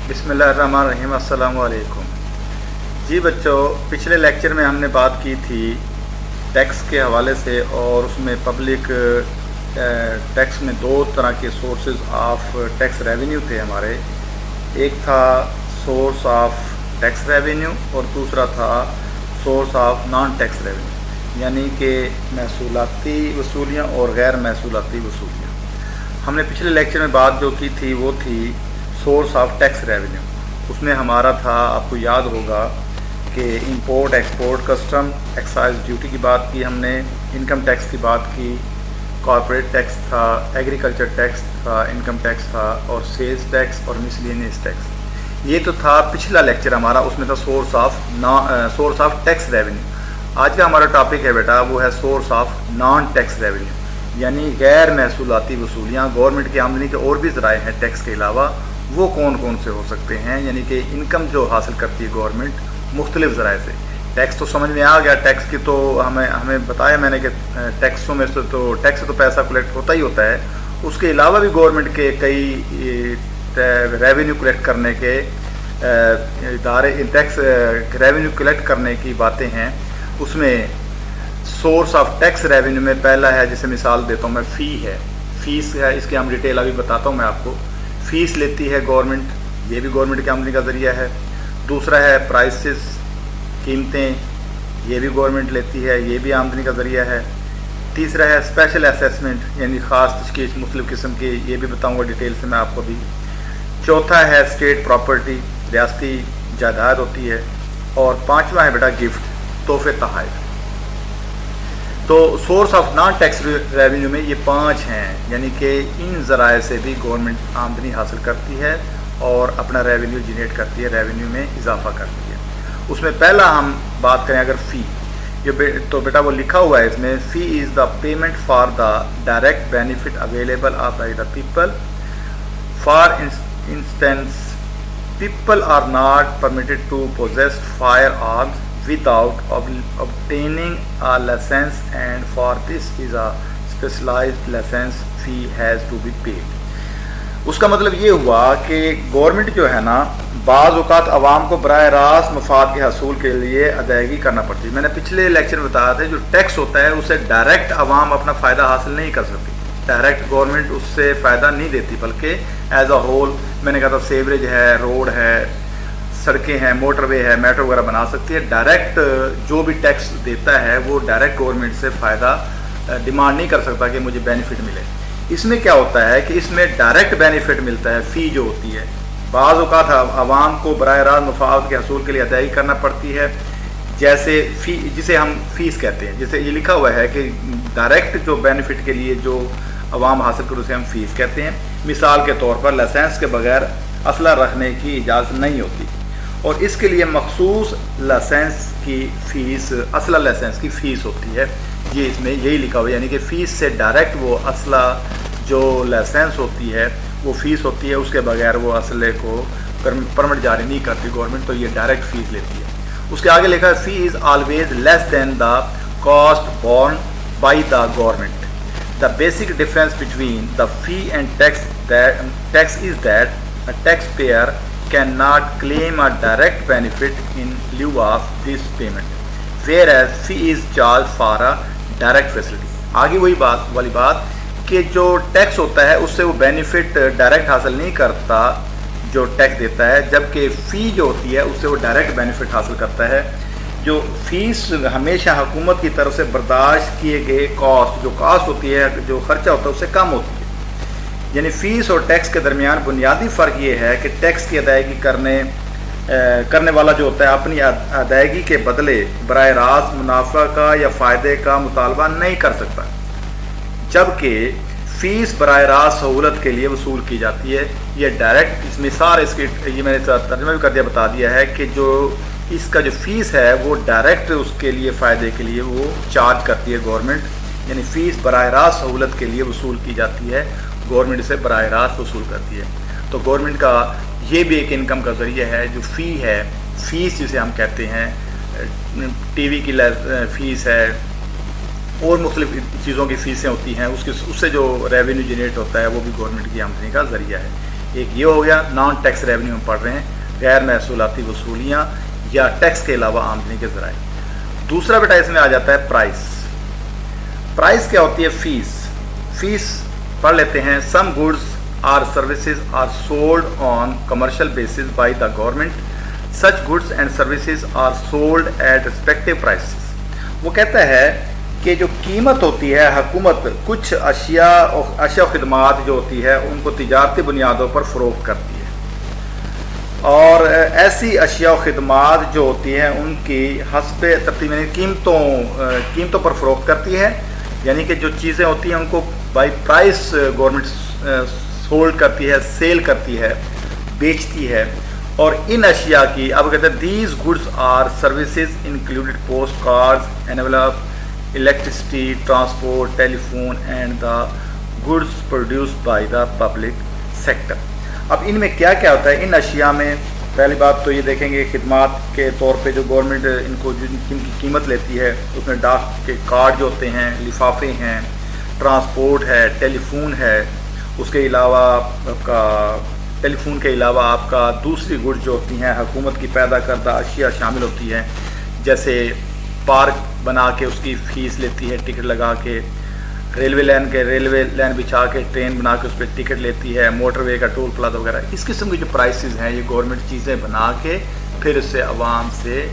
बिस्मिल्लाहिर्रहमानिर्रहीम। अस्सलाम वालेकुम। जी बच्चों, पिछले लेक्चर में हमने बात की थी टैक्स के हवाले से, और उसमें पब्लिक टैक्स में दो तरह के सोर्सेज ऑफ टैक्स रेवेन्यू थे हमारे। एक था सोर्स ऑफ टैक्स रेवेन्यू और दूसरा था source of non tax revenue, यानी कि महसूलाती वसूलियाँ और गैर महसूलाती वसूलियाँ। हमने पिछले लेक्चर में बात जो की थी वो थी सोर्स ऑफ टैक्स रेवेन्यू। उसमें हमारा था, आपको याद होगा कि import export custom excise duty की बात की हमने, इनकम टैक्स की बात की, कॉर्पोरेट टैक्स था, एग्रीकल्चर टैक्स था, इनकम टैक्स था, और सेल्स टैक्स और मिसलेनियस टैक्स। ये तो था पिछला लेक्चर हमारा, उसमें था सोर्स ऑफ टैक्स रेवेन्यू। आज का हमारा टॉपिक है बेटा, वो है source of non tax revenue, यानी गैर महसूलाती वसूलियाँ। गवर्नमेंट की आमदनी के और भी ज़राए हैं टैक्स के अलावा, वो कौन कौन से हो सकते हैं, यानी कि इनकम जो हासिल करती है गवर्नमेंट मुख्तलिफ ज़राए से। टैक्स तो समझ में आ गया, टैक्स की तो हमें बताया मैंने कि टैक्सों में से टैक्स से तो पैसा कलेक्ट होता ही होता है। उसके अलावा भी गवर्नमेंट के कई रेवेन्यू कलेक्ट करने के इदारे, टैक्स रेवेन्यू कलेक्ट करने की बातें हैं। उसमें सोर्स ऑफ टैक्स रेवेन्यू में पहला है, जैसे मिसाल देता हूँ मैं, फीस है। इसकी हम डिटेल अभी बताता हूँ मैं आपको। फ़ीस लेती है गवर्नमेंट, ये भी गवर्नमेंट की आमदनी का ज़रिया है। दूसरा है प्राइसेस, कीमतें, ये भी गवर्नमेंट लेती है, ये भी आमदनी का ज़रिया है। तीसरा है स्पेशल असेसमेंट, यानी ख़ास तशख़ीस मुख्तलिफ़ किस्म की, ये भी बताऊँगा डिटेल से मैं आपको भी। चौथा है स्टेट प्रॉपर्टी, रियासती जायदाद होती है। और पाँचवा है बेटा गिफ्ट, तोहफे तोहफ़े। तो source of non tax revenue में ये 5 हैं, यानी कि इन ज़राए से भी गवर्नमेंट आमदनी हासिल करती है और अपना रेवेन्यू जनरेट करती है, रेवेन्यू में इजाफा करती है। उसमें पहला हम बात करें अगर फ़ी, तो बेटा वो लिखा हुआ है इसमें, fee is the payment for the direct benefit available of by the people. For instance, people are not permitted to possess firearms without obtaining a license, and for this is a specialized license fee has to be paid। उसका मतलब ये हुआ कि government जो है ना, बाज़ औक़ात अवाम को बराह रास्त मफाद के हसूल के लिए अदायगी करना पड़ती है। मैंने पिछले लेक्चर में बताया था, जो टैक्स होता है उससे डायरेक्ट अवाम अपना फ़ायदा हासिल नहीं कर सकती। डायरेक्ट गवर्नमेंट उससे फ़ायदा नहीं देती, बल्कि एज अ होल, मैंने कहा था सेवरेज है, रोड है, सड़कें हैं, मोटरवे है, मेट्रो वगैरह बना सकती है। डायरेक्ट जो भी टैक्स देता है वो डायरेक्ट गवर्नमेंट से फ़ायदा डिमांड नहीं कर सकता कि मुझे बेनिफिट मिले। इसमें क्या होता है कि इसमें डायरेक्ट बेनिफिट मिलता है, फ़ी जो होती है। बाज़ औक़ात आवाम को बराह रास्त मफाद के हसूल के लिए अदायगी करना पड़ती है, जैसे फ़ी, जिसे हम फ़ीस कहते हैं। जैसे ये लिखा हुआ है कि डायरेक्ट जो बेनिफिट के लिए जो आवाम हासिल करे उसे हम फ़ीस कहते हैं। मिसाल के तौर पर लाइसेंस के बगैर असला रखने की इजाज़त नहीं होती, और इसके लिए मखसूस लाइसेंस की फ़ीस, असला लाइसेंस की फ़ीस होती है। ये इसमें यही लिखा हुआ है, यानी कि फ़ीस से डायरेक्ट वो असला जो लाइसेंस होती है वो फ़ीस होती है, उसके बगैर वो असले को परमिट जारी नहीं करती गवर्नमेंट, तो ये डायरेक्ट फ़ीस लेती है। उसके आगे लिखा है, fee is always less than the cost borne by the government. The basic difference between the fee and tax is that a tax payer cannot claim a direct benefit in lieu of this payment, whereas fee is charged for a direct facility। आगे वही वाली बात कि जो tax होता है उससे वो बेनिफिट डायरेक्ट हासिल नहीं करता जो टैक्स देता है, जबकि फ़ी जो होती है उससे वो डायरेक्ट बेनिफिट हासिल करता है। जो फ़ीस हमेशा हुकूमत की तरफ से बर्दाश्त किए गए कॉस्ट, जो कॉस्ट होती है, जो खर्चा होता है, उससे कम होती है। यानी फ़ीस और टैक्स के दरमियान बुनियादी फ़र्क ये है कि टैक्स की अदायगी करने वाला जो होता है अपनी अदायगी के बदले बराह रास्त मुनाफा का या फ़ायदे का मुतालबा नहीं कर सकता, जबकि फ़ीस बराह रास्त सहूलत के लिए वसूल की जाती है। ये डायरेक्ट, इसमें सारे इसकी ये मैंने तर्जुमा भी कर दिया, बता दिया है कि जो इसका जो फ़ीस है वो डायरेक्ट उसके लिए फ़ायदे के लिए वो चार्ज करती है गवर्नमेंट, यानी फ़ीस बराह रास्त सहूलत के लिए वसूल की जाती है, गवर्नमेंट से बराह रास्त वसूल करती है। तो गवर्नमेंट का ये भी एक इनकम का ज़रिया है। जो फ़ी है, फ़ीस जिसे हम कहते हैं, टीवी की फ़ीस है और मुख्तलिफ़ चीज़ों की फ़ीसें होती हैं, उससे जो रेवेन्यू जनरेट होता है वो भी गवर्नमेंट की आमदनी का ज़रिया है। ایک یہ ہو گیا نان ٹیکس ریونیو ہم پڑھ رہے ہیں، غیر محصولاتی وصولیاں یا ٹیکس کے علاوہ آمدنی کے ذرائع۔ دوسرا بیٹا اس میں آ جاتا ہے پرائس۔ پرائس کیا ہوتی ہے؟ فیس پڑھ لیتے ہیں۔ Some goods are services are sold on commercial basis by the government, such goods and services are sold at respective prices. وہ کہتا ہے کہ جو قیمت ہوتی ہے، حکومت کچھ اشیاء و خدمات جو ہوتی ہے ان کو تجارتی بنیادوں پر فروخت کرتی ہے، اور ایسی اشیاء و خدمات جو ہوتی ہیں ان کی حسب ترتیب قیمتوں پر فروخت کرتی ہے، یعنی کہ جو چیزیں ہوتی ہیں ان کو بائی پرائس گورنمنٹ سولڈ کرتی ہے، سیل کرتی ہے، بیچتی ہے۔ اور ان اشیاء کی اب کہتے ہیں these goods are services included postcards, envelope, electricity, transport, telephone and the goods produced by the public sector. اب ان میں کیا کیا ہوتا ہے؟ ان اشیاء میں پہلی بات تو یہ دیکھیں گے خدمات کے طور پہ جو گورنمنٹ ان کو جن کی قیمت لیتی ہے، اس میں ڈاک کے کارڈ جو ہوتے ہیں، لفافے ہیں، ٹرانسپورٹ ہے، ٹیلی فون ہے، اس کے علاوہ آپ کا ٹیلی فون کے علاوہ آپ کا دوسری گڈ جو ہوتی ہیں حکومت کی پیدا کردہ اشیاء شامل ہوتی ہیں، جیسے پارک بنا کے اس کی فیس لیتی ہے ٹکٹ لگا کے، ریلوے لائن بچھا کے ٹرین بنا کے اس پہ ٹکٹ لیتی ہے، موٹر وے کا ٹول پلازا وغیرہ۔ اس قسم کی جو پرائسز ہیں یہ گورنمنٹ چیزیں بنا کے پھر اس سے عوام سے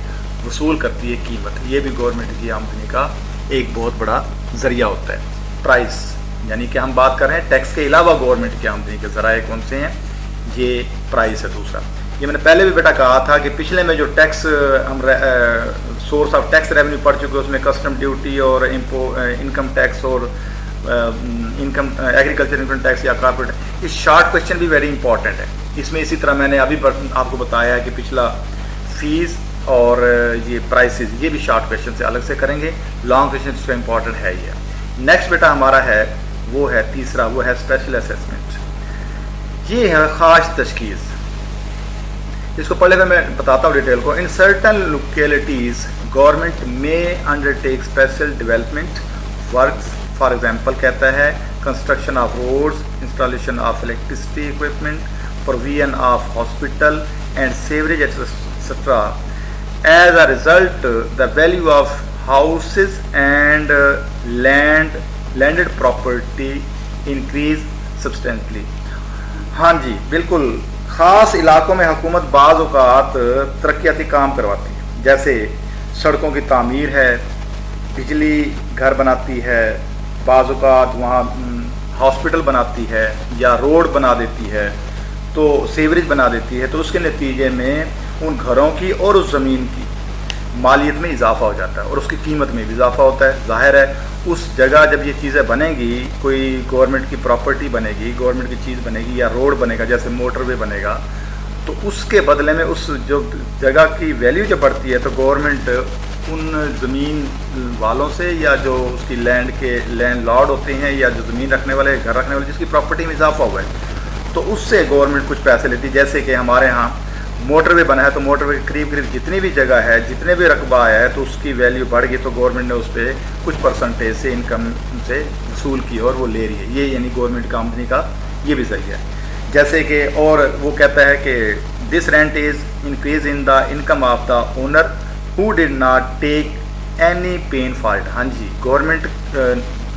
وصول کرتی ہے قیمت۔ یہ بھی گورنمنٹ کی آمدنی کا ایک بہت بڑا ذریعہ ہوتا ہے۔ پرائس یعنی کہ ہم بات کر رہے ہیں ٹیکس کے علاوہ گورنمنٹ کی آمدنی کے ذرائع کون سے ہیں، یہ پرائس ہے دوسرا۔ یہ میں نے پہلے بھی بیٹا کہا تھا کہ پچھلے میں جو ٹیکس ہم سورس آف ٹیکس ریونیو پڑھ چکے اس میں کسٹم ڈیوٹی اور انکم ٹیکس اور انکم ایگریکلچر انکم ٹیکس یا کارپوریٹ۔ اس شارٹ کویشچن بھی ویری امپورٹنٹ ہے اس میں، اسی طرح میں نے ابھی آپ کو بتایا ہے کہ پچھلا فیس اور یہ پرائسز، یہ بھی شارٹ کویشچن سے الگ سے کریں گے، لانگ کویشچن اس کا امپورٹنٹ ہے یہ۔ نیکسٹ بیٹا ہمارا ہے وہ ہے تیسرا، وہ ہے اسپیشل اسیسمنٹ۔ یہ ہے خاص تشخیص، اس کو پڑھنے میں بتاتا ہوں ڈیٹیل کو۔ ان سرٹن لوکیلٹیز گورنمنٹ میں under take special development works, for example کہتا ہے construction of roads, installation of electricity equipment, provision of hospital and sewerage etcetera. As a result the value of houses and landed property increase substantially. ہاں جی بالکل، خاص علاقوں میں حکومت بعض اوقات ترقیاتی کام کرواتی ہے، جیسے سڑکوں کی تعمیر ہے، بجلی گھر بناتی ہے، بعض اوقات وہاں ہاسپٹل بناتی ہے یا روڈ بنا دیتی ہے، تو سیوریج بنا دیتی ہے، تو اس کے نتیجے میں ان گھروں کی اور اس زمین کی مالیت میں اضافہ ہو جاتا ہے اور اس کی قیمت میں بھی اضافہ ہوتا ہے۔ ظاہر ہے اس جگہ جب یہ چیزیں بنیں گی، کوئی گورنمنٹ کی پراپرٹی بنے گی، گورنمنٹ کی چیز بنے گی یا روڈ بنے گا، جیسے موٹر وے بنے گا، تو اس کے بدلے میں اس جو جگہ کی ویلیو جب بڑھتی ہے تو گورنمنٹ ان زمین والوں سے یا جو اس کی لینڈ لارڈ ہوتے ہیں یا جو زمین رکھنے والے، گھر رکھنے والے، جس کی پراپرٹی میں اضافہ ہوا ہے، تو اس سے گورنمنٹ کچھ پیسے لیتی ہے۔ جیسے کہ ہمارے ہاں موٹر وے بنا ہے تو موٹر وے قریب جتنی بھی جگہ ہے، جتنے بھی رقبہ آیا ہے تو اس کی ویلیو بڑھ گئی تو گورنمنٹ نے اس پہ کچھ پرسنٹیج سے انکم سے وصول کی اور وہ لے رہی ہے۔ یہ یعنی گورنمنٹ کی آمدنی کا یہ بھی ذریعہ ہے۔ جیسے کہ اور وہ کہتا ہے کہ this rent is increase in the income of the owner who did not take any pain for it. ہاں جی، گورنمنٹ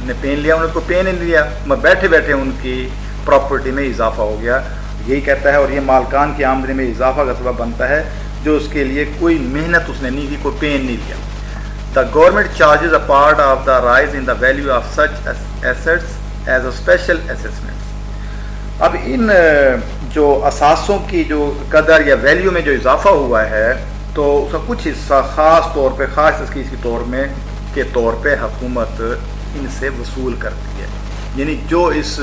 نے پین لیا، انہوں نے کوئی پین نہیں لیا، بیٹھے بیٹھے ان کی پراپرٹی میں اضافہ ہو گیا، یہی کہتا ہے۔ اور یہ مالکان کی آمدنی میں اضافہ کا سبب بنتا ہے جو اس کے لیے کوئی محنت اس نے نہیں کی، کوئی پین نہیں لیا۔ The government charges a part of the rise in the value of such assets as a special assessment. اب ان جو اثاثوں کی جو قدر یا ویلیو میں جو اضافہ ہوا ہے تو اس کا کچھ حصہ خاص طور پہ خاص تشخیص کے طور پہ حکومت ان سے وصول کرتی ہے، یعنی جو اس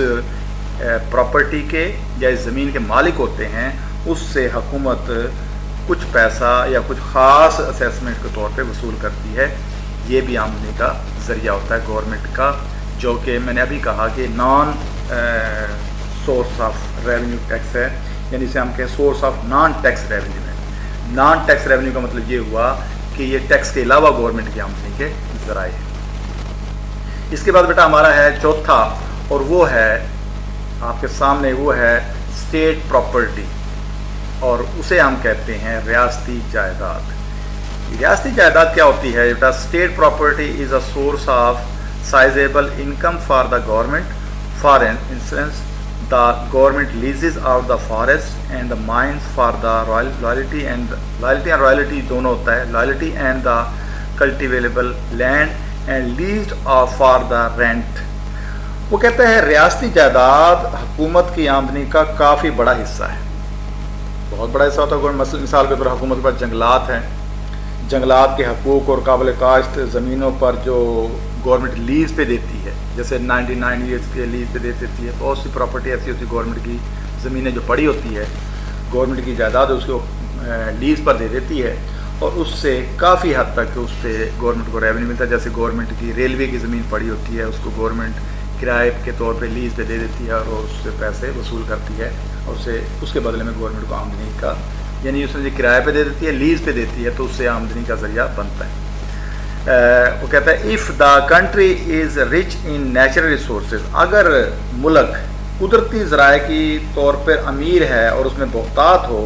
پراپرٹی کے یا اس زمین کے مالک ہوتے ہیں اس سے حکومت کچھ پیسہ یا کچھ خاص اسیسمنٹ کے طور پہ وصول کرتی ہے۔ یہ بھی آمدنی کا ذریعہ ہوتا ہے گورنمنٹ کا، جو کہ میں نے ابھی کہا کہ non source of revenue tax ہے، یعنی اسے ہم کہیں source of non tax revenue ہے۔ نان ٹیکس ریونیو کا مطلب یہ ہوا کہ یہ ٹیکس کے علاوہ گورنمنٹ کی آمدنی کے ذرائع ہیں۔ اس کے بعد بیٹا ہمارا ہے چوتھا، اور وہ ہے آپ کے سامنے، وہ ہے स्टेट प्रॉपर्टी और उसे हम कहते हैं रियासती जायदाद। रियासती जायदाद क्या होती है बेटा? State property is a source of sizeable income for the government. For instance the government leases out the forest and the mines for the royalty and royalty दोनों होता है, loyalty and the cultivable land and leased for the rent। वो कहते हैं रियासती जायदाद हुकूमत की आमदनी का काफ़ी बड़ा हिस्सा है, बहुत बड़ा हिस्सा होता है। मिसाल के तौर पर हुकूमत के पास जंगलात हैं, जंगलात के हकूक़ और काबिल काश्त ज़मीनों पर जो गवर्नमेंट लीज़ पे देती है, जैसे 99 ईयर्स के लीज़ पे दे देती है। बहुत सी प्रॉपर्टी ऐसी होती है, गवर्नमेंट की ज़मीनें जो पड़ी होती है, गवर्नमेंट की जायदाद है, उसको लीज़ पर दे देती है और उससे काफ़ी हद तक उस पर गवर्नमेंट को रेवेन्यू मिलता है। जैसे गवर्नमेंट की रेलवे की ज़मीन पड़ी होती है, उसको गवर्नमेंट किराए के तौर पे लीज़ पे दे देती है और उससे पैसे वसूल करती है और उसके बदले में गवर्नमेंट को आमदनी का, यानी उसने जो किराए पे दे देती है, लीज़ पे देती है, तो उससे आमदनी का ज़रिया बनता है। वो कहता है if the country is rich in natural resources, अगर मुल्क कुदरती ज़राए की तौर पर अमीर है और उसमें बहुतात हो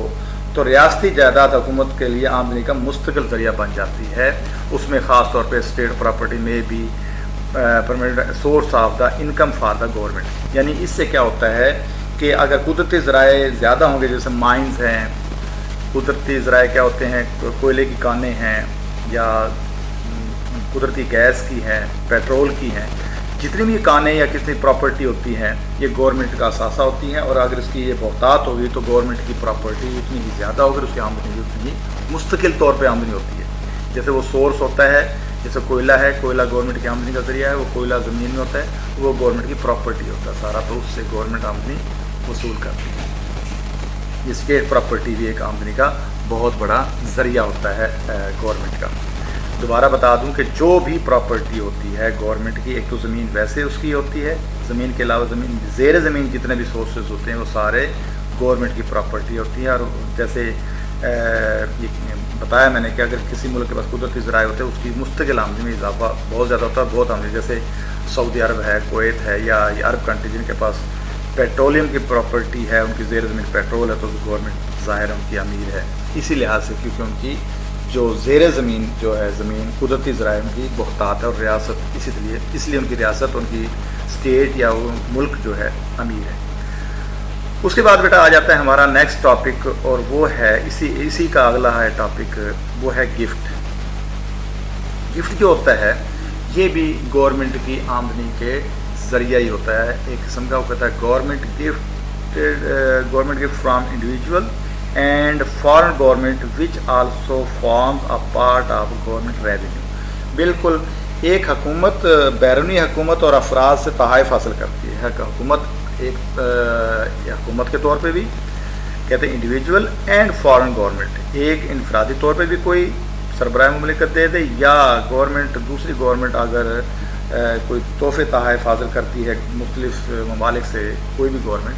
तो रियासती जायदाद हुकूमत के लिए आमदनी का मुस्तकिल ज़रिया बन जाती है। उसमें ख़ास तौर पर स्टेट प्रॉपर्टी में भी permanent source of the income for the government. यानी इससे क्या होता है कि अगर कुदरती ज़राए ज़्यादा होंगे, जैसे माइंस हैं, कुदरती ज़राए क्या होते हैं, कोयले की कानें हैं या कुदरती गैस की हैं, पेट्रोल की हैं, जितनी भी कानें या कितनी प्रॉपर्टी होती हैं ये गवर्नमेंट का असासा होती हैं और अगर इसकी ये बहुतात होगी तो गवर्नमेंट की प्रॉपर्टी उतनी ही ज़्यादा होगी, उसकी आमदनी भी उतनी ही मुस्तकिल तौर पे आमदनी होती है। जैसे वो सोर्स होता है, जैसे कोयला है, कोयला गवर्नमेंट की आमदनी का ज़रिया है, वो कोयला ज़मीन में होता है, वो गवर्नमेंट की प्रॉपर्टी होता है सारा, तो उससे गवर्नमेंट आमदनी वसूल करती है। ये स्टेट प्रॉपर्टी भी एक आमदनी का बहुत बड़ा ज़रिया होता है गवर्नमेंट का। दोबारा बता दूं कि जो भी प्रॉपर्टी होती है गवर्नमेंट की, एक तो ज़मीन वैसे उसकी होती है, ज़मीन के अलावा ज़मीन ज़ेर ज़मीन जितने भी सोर्सेज होते हैं वो सारे गवर्नमेंट की प्रॉपर्टी होती है। और जैसे ये बताया मैंने कि अगर किसी मुल्क के पास कुदरती ज़राए होते हैं उसकी मुस्तकिल आमदनी में इजाफा बहुत ज़्यादा होता है, बहुत आमदनी। जैसे सऊदी अरब है, कुवैत है या अरब कंट्री जिनके पास पेट्रोलियम की प्रॉपर्टी है, उनकी ज़ेर ज़मीन पेट्रोल है, तो गवर्नमेंट ज़ाहिर उनकी अमीर है इसी लिहाज से, क्योंकि उनकी जो ज़ेर ज़मीन जो है ज़मीन कुदरती ज़राए उनकी बहुतात है और रियासत इसलिए उनकी रियासत, उनकी स्टेट या मुल्क जो है अमीर है। उसके बाद बेटा आ जाता है हमारा नेक्स्ट टॉपिक और वो है इसी का अगला है टॉपिक, वो है गिफ्ट। गिफ्ट जो होता है ये भी गवर्नमेंट की आमदनी के ज़रिया ही होता है, एक किस्म का। वो कहता है government gift from individual and foreign government which also forms a part of government revenue. बिल्कुल एक हुकूमत बैरूनी हुकूमत और अफराद से तहाइफ हासिल करती है। हुकूमत एक हुकूमत के तौर पे भी कहते हैं इंडिविजुअल एंड फॉरेन गवर्नमेंट, एक इनफरादी तौर पे भी कोई सरबराह मुमलिकत दे दे या गवर्नमेंट दूसरी गवर्नमेंट अगर कोई तोहफे तहाइफ हासिल करती है मुख्तलिफ ममालिक से कोई भी गवर्नमेंट,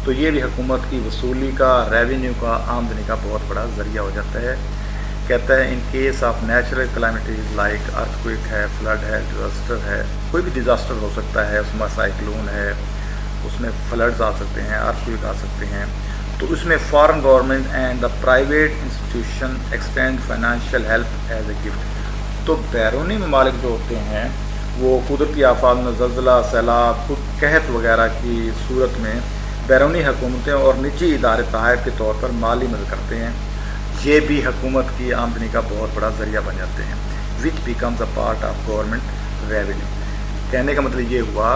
तो ये भी हुकूमत की वसूली का, रेवेन्यू का, आमदनी का बहुत बड़ा ज़रिया हो जाता है। कहता है in case of natural calamities like earthquake है, फ्लड है, डिज़ास्टर है, कोई भी डिज़ास्टर हो सकता है, उसमें साइक्लोन है, उसमें फ्लड्स आ सकते हैं, अर्थक्वेक आ सकते हैं, तो उसमें foreign government and the private institution extend financial help as a gift. तो बैरूनी ममालिक जो होते हैं वो कुदरती आफात में ज़लज़ला, सैलाब, कहत वगैरह की सूरत में बैरूनी हुकूमतें और निजी इदारे तहाइफ के तौर पर माली मदद करते हैं, ये भी हुकूमत की आमदनी का बहुत बड़ा ज़रिया बन जाते हैं, which becomes a part of government revenue. कहने का मतलब ये हुआ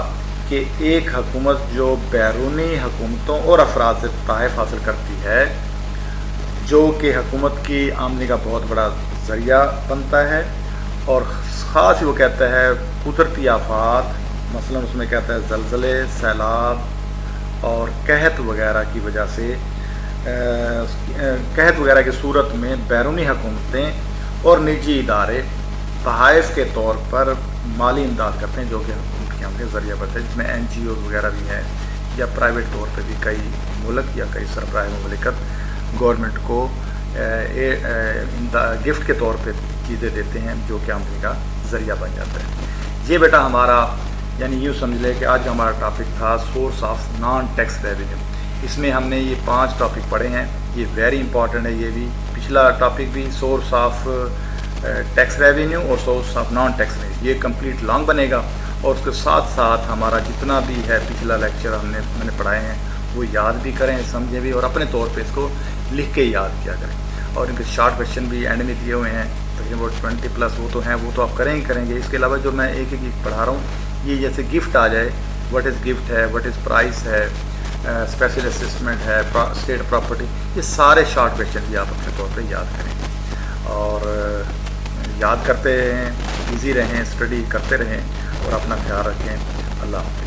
कि एक हुकूमत जो बैरूनी हुकूमतों और अफराद से तहाइफ हासिल करती है, जो कि हुकूमत की आमदनी का बहुत बड़ा ज़रिया बनता है, और ख़ास ही वो कहता है कुदरती आफात, मसलन उसमें कहता है ज़लज़ले, सैलाब और कहत वगैरह की वजह से, कहत वगैरह की सूरत में बैरूनी हुकूमतें और निजी इदारे तहाइफ के तौर पर माली इमदाद करते हैं, जो कि हुकूमत की आमदनी का ज़रिया बनता है, जिसमें NGOs वगैरह भी हैं या प्राइवेट तौर पर भी कई मुल्क या कई सरबराह मुमलिकत गवर्नमेंट को गिफ्ट के तौर पे चीज़ें देते हैं, जो कि आमदनी का ज़रिया बन जाता है। ये बेटा हमारा, यानी यूँ समझ ले कि आज हमारा टॉपिक था source of non tax revenue. اس میں ہم نے یہ 5 ٹاپک پڑھے ہیں، یہ ویری امپورٹنٹ ہے۔ یہ بھی پچھلا ٹاپک بھی سورس آف ٹیکس ریونیو اور source of non tax revenue, یہ کمپلیٹ لانگ بنے گا، اور اس کے ساتھ ساتھ ہمارا جتنا بھی ہے پچھلا لیکچر میں نے پڑھائے ہیں وہ یاد بھی کریں، سمجھیں بھی، اور اپنے طور پہ اس کو لکھ کے یاد کیا کریں۔ اور ان کے شارٹ کویشچن بھی اینڈ میں دیے ہوئے ہیں، تقریباً 20+ وہ تو ہیں، وہ تو آپ کریں ہی کریں گے۔ اس کے علاوہ جو میں ایک ایک پڑھا رہا ہوں، یہ جیسے گفٹ آ جائے، وٹ از گفٹ ہے، وٹ از پرائز ہے، اسپیشل اسسمنٹ ہے، اسٹیٹ پراپرٹی، یہ سارے شارٹ کویشچن بھی آپ اپنے طور پہ یاد کریں، اور یاد کرتے رہیں، بزی رہیں، اسٹڈی کرتے رہیں، اور اپنا خیال رکھیں۔ اللہ حافظ۔